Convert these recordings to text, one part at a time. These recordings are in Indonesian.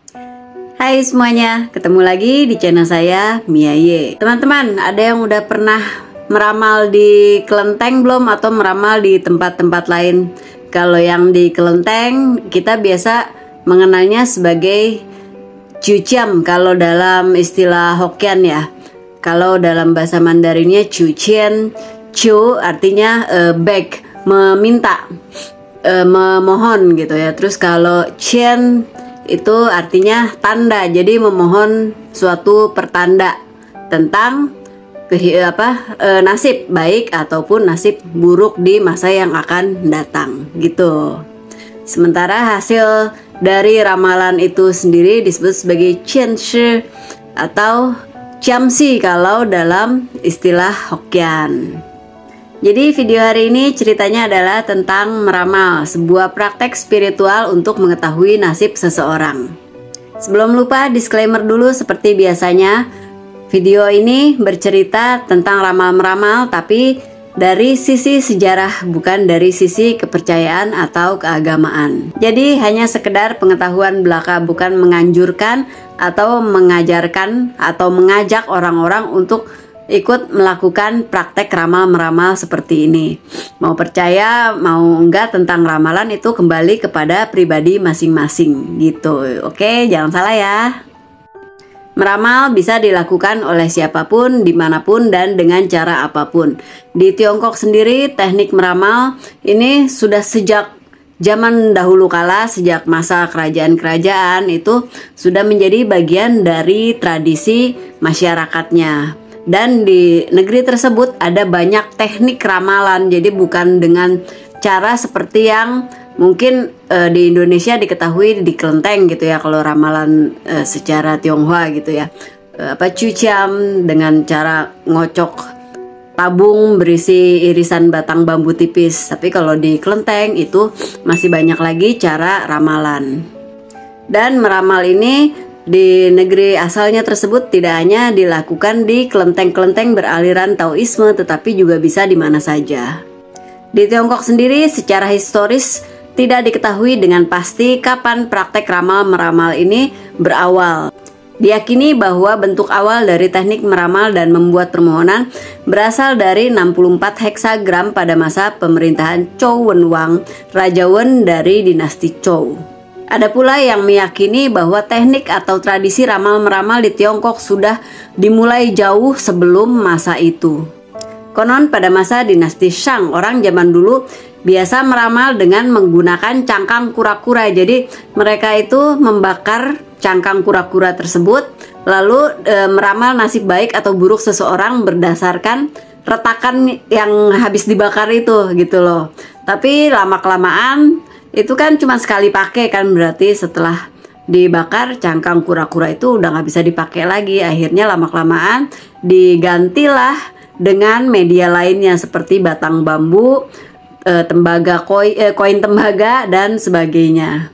Hai semuanya, ketemu lagi di channel saya, Mia Ye. Teman-teman, ada yang udah pernah meramal di kelenteng belum? Atau meramal di tempat-tempat lain? Kalau yang di kelenteng, kita biasa mengenalnya sebagai cuciam kalau dalam istilah Hokkien ya. Kalau dalam bahasa Mandarinnya cucian, cu artinya beg, meminta, memohon gitu ya. Terus kalau cien itu artinya tanda, jadi memohon suatu pertanda tentang nasib baik ataupun nasib buruk di masa yang akan datang gitu. Sementara hasil dari ramalan itu sendiri disebut sebagai qianshi atau ciamsi kalau dalam istilah Hokkien. Jadi video hari ini ceritanya adalah tentang meramal, sebuah praktek spiritual untuk mengetahui nasib seseorang. Sebelum lupa, disclaimer dulu seperti biasanya. Video ini bercerita tentang ramal-meramal tapi dari sisi sejarah, bukan dari sisi kepercayaan atau keagamaan. Jadi hanya sekedar pengetahuan belaka, bukan menganjurkan atau mengajarkan atau mengajak orang-orang untuk ikut melakukan praktek ramal-meramal seperti ini. Mau percaya mau enggak tentang ramalan itu kembali kepada pribadi masing-masing gitu. Oke, jangan salah ya. Meramal bisa dilakukan oleh siapapun, dimanapun, dan dengan cara apapun. Di Tiongkok sendiri teknik meramal ini sudah sejak zaman dahulu kala, sejak masa kerajaan-kerajaan itu sudah menjadi bagian dari tradisi masyarakatnya. Dan di negeri tersebut ada banyak teknik ramalan, jadi bukan dengan cara seperti yang mungkin di Indonesia diketahui di kelenteng gitu ya, kalau ramalan secara Tionghoa gitu ya, cuciam dengan cara ngocok tabung berisi irisan batang bambu tipis. Tapi kalau di kelenteng itu masih banyak lagi cara ramalan. Dan meramal ini di negeri asalnya tersebut tidak hanya dilakukan di kelenteng-kelenteng beraliran Taoisme, tetapi juga bisa di mana saja. Di Tiongkok sendiri secara historis tidak diketahui dengan pasti kapan praktek ramal-meramal ini berawal. Diyakini bahwa bentuk awal dari teknik meramal dan membuat permohonan berasal dari 64 heksagram pada masa pemerintahan Chou Wenwang, Raja Wen dari dinasti Chou. Ada pula yang meyakini bahwa teknik atau tradisi ramal-meramal di Tiongkok sudah dimulai jauh sebelum masa itu. Konon pada masa dinasti Shang, orang zaman dulu biasa meramal dengan menggunakan cangkang kura-kura. Jadi mereka itu membakar cangkang kura-kura tersebut, lalu meramal nasib baik atau buruk seseorang berdasarkan retakan yang habis dibakar itu gitu loh. Tapi lama-kelamaan itu kan cuma sekali pakai kan, berarti setelah dibakar cangkang kura-kura itu udah nggak bisa dipakai lagi. Akhirnya lama-kelamaan digantilah dengan media lainnya seperti batang bambu, tembaga, koin tembaga dan sebagainya.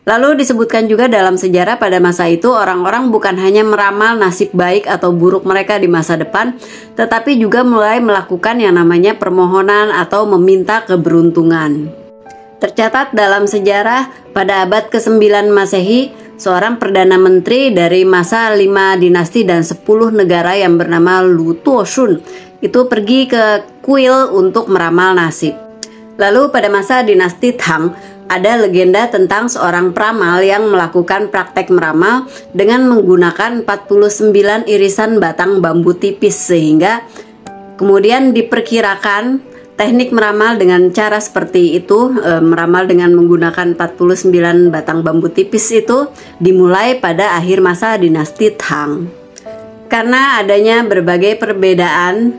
Lalu disebutkan juga dalam sejarah pada masa itu orang-orang bukan hanya meramal nasib baik atau buruk mereka di masa depan, tetapi juga mulai melakukan yang namanya permohonan atau meminta keberuntungan. Tercatat dalam sejarah pada abad ke-9 Masehi, seorang perdana menteri dari masa 5 dinasti dan 10 negara yang bernama Lu Tuoshun itu pergi ke kuil untuk meramal nasib. Lalu pada masa dinasti Tang, ada legenda tentang seorang peramal yang melakukan praktek meramal dengan menggunakan 49 irisan batang bambu tipis, sehingga kemudian diperkirakan teknik meramal dengan cara seperti itu, meramal dengan menggunakan 49 batang bambu tipis itu dimulai pada akhir masa dinasti Tang. Karena adanya berbagai perbedaan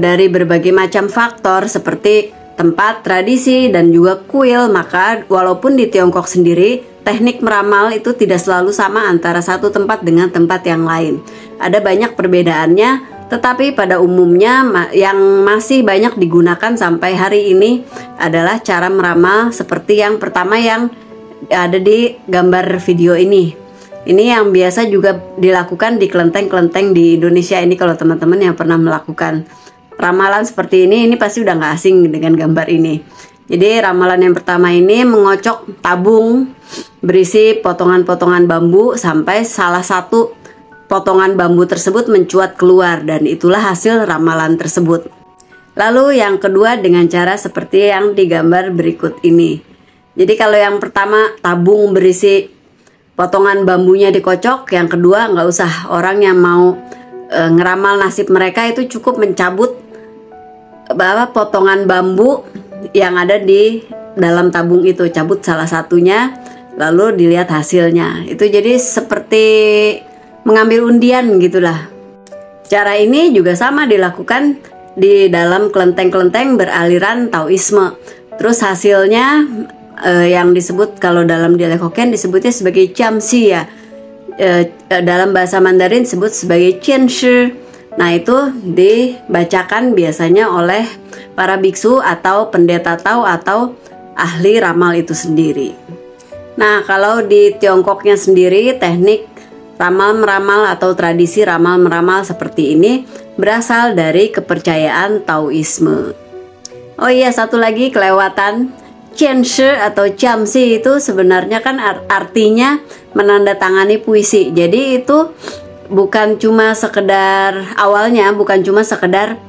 dari berbagai macam faktor seperti tempat, tradisi, dan juga kuil, maka walaupun di Tiongkok sendiri teknik meramal itu tidak selalu sama antara satu tempat dengan tempat yang lain. Ada banyak perbedaannya. Tetapi pada umumnya yang masih banyak digunakan sampai hari ini adalah cara meramal seperti yang pertama yang ada di gambar video ini. Ini yang biasa juga dilakukan di kelenteng-kelenteng di Indonesia ini. Kalau teman-teman yang pernah melakukan ramalan seperti ini pasti udah gak asing dengan gambar ini. Jadi ramalan yang pertama ini mengocok tabung berisi potongan-potongan bambu sampai salah satu potongan bambu tersebut mencuat keluar, dan itulah hasil ramalan tersebut. Lalu yang kedua dengan cara seperti yang digambar berikut ini. Jadi kalau yang pertama tabung berisi potongan bambunya dikocok, yang kedua nggak usah, orang yang mau ngeramal nasib mereka itu cukup mencabut potongan bambu yang ada di dalam tabung itu, cabut salah satunya lalu dilihat hasilnya. Itu jadi seperti mengambil undian gitulah. Cara ini juga sama dilakukan di dalam kelenteng-kelenteng beraliran Taoisme. Terus hasilnya yang disebut kalau dalam dialek Hokkien disebutnya sebagai Jiamsi ya. Dalam bahasa Mandarin disebut sebagai Qianshi. Nah, itu dibacakan biasanya oleh para biksu atau pendeta Tao atau ahli ramal itu sendiri. Nah, kalau di Tiongkoknya sendiri, teknik ramal-meramal atau tradisi ramal-meramal seperti ini berasal dari kepercayaan Taoisme. Oh iya, satu lagi kelewatan. Qianshi atau Jiamsi itu sebenarnya kan artinya menandatangani puisi. Jadi itu bukan cuma sekedar, awalnya bukan cuma sekedar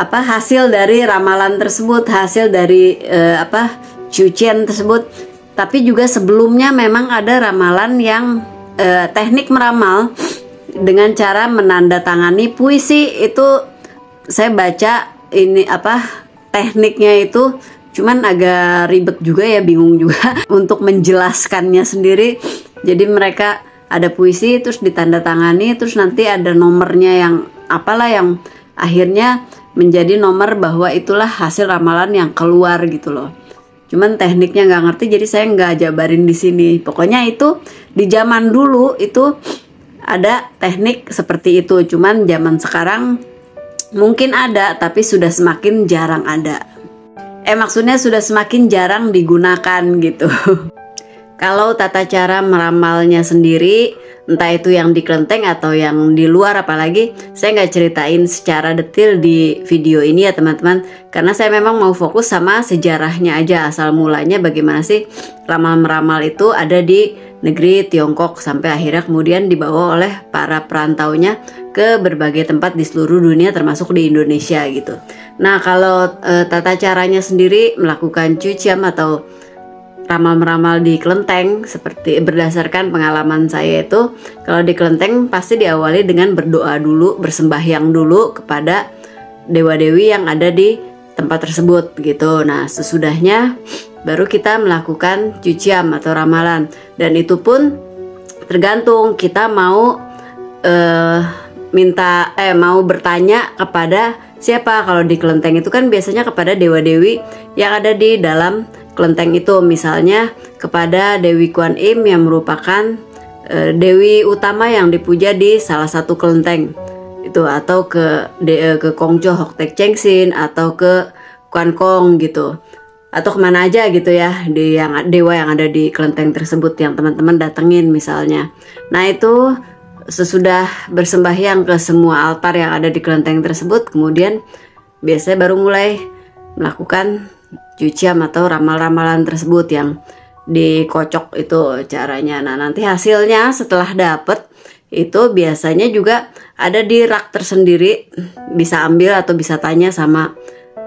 hasil dari ramalan tersebut, hasil dari cucian tersebut, tapi juga sebelumnya memang ada ramalan yang teknik meramal dengan cara menandatangani puisi. Itu saya baca ini tekniknya itu cuman agak ribet juga ya, bingung juga untuk menjelaskannya sendiri. Jadi mereka ada puisi terus ditandatangani, terus nanti ada nomornya yang yang akhirnya menjadi nomor bahwa itulah hasil ramalan yang keluar gitu loh. Cuman tekniknya nggak ngerti, jadi saya nggak jabarin di sini. Pokoknya itu di zaman dulu itu ada teknik seperti itu, cuman zaman sekarang mungkin ada tapi sudah semakin jarang ada. Maksudnya sudah semakin jarang digunakan gitu. Kalau tata cara meramalnya sendiri, entah itu yang di kelenteng atau yang di luar apalagi, saya nggak ceritain secara detail di video ini ya teman-teman, karena saya memang mau fokus sama sejarahnya aja, asal mulanya bagaimana sih ramal-meramal itu ada di negeri Tiongkok sampai akhirnya kemudian dibawa oleh para perantaunya ke berbagai tempat di seluruh dunia termasuk di Indonesia gitu. Nah, kalau tata caranya sendiri melakukan cucian atau ramal-meramal di kelenteng, seperti berdasarkan pengalaman saya itu, kalau di kelenteng pasti diawali dengan berdoa dulu, bersembahyang dulu kepada dewa-dewi yang ada di tempat tersebut gitu. Nah, sesudahnya baru kita melakukan cucian atau ramalan, dan itu pun tergantung kita mau mau bertanya kepada siapa. Kalau di kelenteng itu kan biasanya kepada dewa-dewi yang ada di dalam kelenteng itu, misalnya kepada Dewi Kuan Im yang merupakan dewi utama yang dipuja di salah satu kelenteng itu, atau ke Kongco Hoktek Chengsin atau ke Kuan Kong gitu, atau kemana aja gitu ya, di yang dewa yang ada di kelenteng tersebut yang teman-teman datengin misalnya. Nah, itu sesudah bersembahyang ke semua altar yang ada di kelenteng tersebut, kemudian biasanya baru mulai melakukan cucian atau ramal-ramalan tersebut yang dikocok itu caranya. Nah, nanti hasilnya setelah dapet itu biasanya juga ada di rak tersendiri, bisa ambil atau bisa tanya sama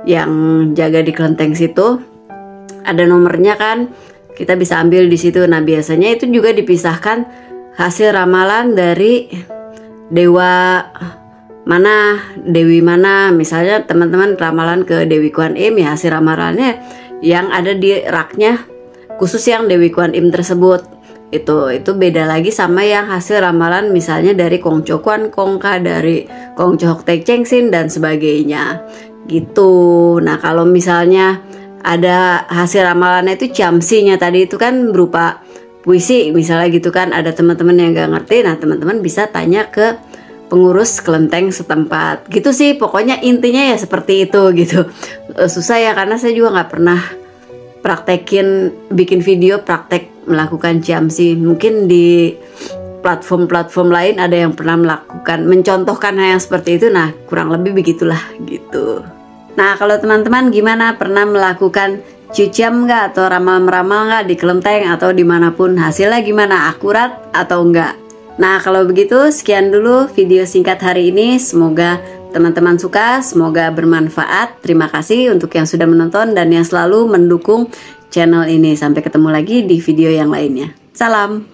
yang jaga di kelenteng situ, ada nomornya kan, kita bisa ambil di situ. Nah, biasanya itu juga dipisahkan hasil ramalan dari dewa mana, dewi mana. Misalnya teman-teman ramalan ke Dewi Kuan Im, ya hasil ramalannya yang ada di raknya khusus yang Dewi Kuan Im tersebut. Itu beda lagi sama yang hasil ramalan misalnya dari Kongco Kuan Kong, dari Kongco Hoktek Chengsin dan sebagainya gitu. Nah, kalau misalnya ada hasil ramalannya itu Jiamsinya tadi itu kan berupa puisi misalnya gitu kan, ada teman-teman yang gak ngerti, nah teman-teman bisa tanya ke pengurus kelenteng setempat gitu sih. Pokoknya intinya ya seperti itu gitu. Susah ya, karena saya juga nggak pernah praktekin bikin video praktek melakukan Jiamsi. Mungkin di platform-platform lain ada yang pernah melakukan, mencontohkan hal yang seperti itu. Nah, kurang lebih begitulah gitu. Nah, kalau teman-teman gimana, pernah melakukan cuciam nggak atau ramal-ramal nggak di kelenteng atau dimanapun, hasilnya gimana, akurat atau enggak. Nah kalau begitu sekian dulu video singkat hari ini, semoga teman-teman suka, semoga bermanfaat. Terima kasih untuk yang sudah menonton dan yang selalu mendukung channel ini. Sampai ketemu lagi di video yang lainnya. Salam.